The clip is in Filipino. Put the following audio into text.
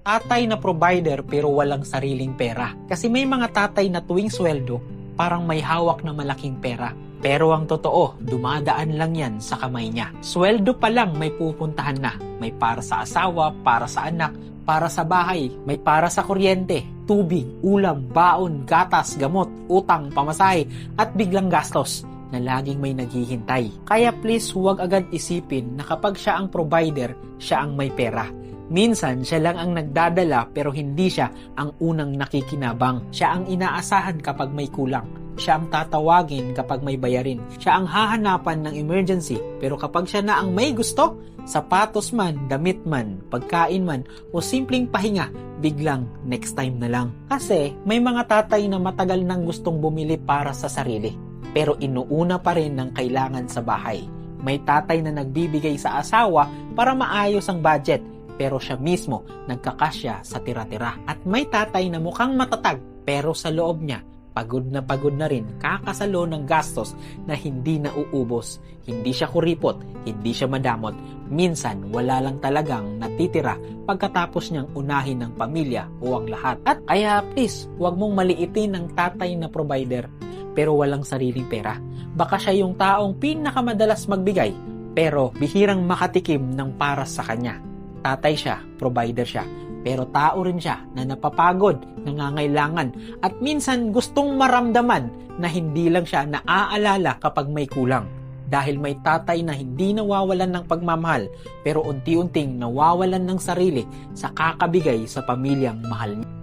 tatay na provider pero walang sariling pera. Kasi may mga tatay na tuwing sweldo, parang may hawak na malaking pera. Pero ang totoo, dumadaan lang yan sa kamay niya. Sweldo pa lang may pupuntahan na. May para sa asawa, para sa anak, para sa bahay, may para sa kuryente, tubig, ulam, baon, gatas, gamot, utang, pamasahe, at biglang gastos na laging may naghihintay. Kaya please huwag agad isipin na kapag siya ang provider, siya ang may pera. Minsan, siya lang ang nagdadala pero hindi siya ang unang nakikinabang. Siya ang inaasahan kapag may kulang. Siya ang tatawagin kapag may bayarin. Siya ang hahanapan ng emergency. Pero kapag siya na ang may gusto, sapatos man, damit man, pagkain man, o simpleng pahinga, biglang next time na lang. Kasi may mga tatay na matagal nang gustong bumili para sa sarili. Pero inuuna pa rin ng kailangan sa bahay. May tatay na nagbibigay sa asawa para maayos ang budget. Pero siya mismo nagkakasya sa tira-tira. At may tatay na mukhang matatag pero sa loob niya, pagod na rin kakasalo ng gastos na hindi nauubos. Hindi siya kuripot, hindi siya madamot. Minsan, wala lang talagang natitira pagkatapos niyang unahin ng pamilya o ang lahat. At kaya please, huwag mong maliitin ang tatay na provider pero walang sariling pera. Baka siya yung taong pinakamadalas magbigay pero bihirang makatikim ng para sa kanya. Tatay siya, provider siya, pero tao rin siya na napapagod, nangangailangan, at minsan gustong maramdaman na hindi lang siya naaalala kapag may kulang. Dahil may tatay na hindi nawawalan ng pagmamahal, pero unti-unting nawawalan ng sarili sa kakabigay sa pamilyang mahal niya.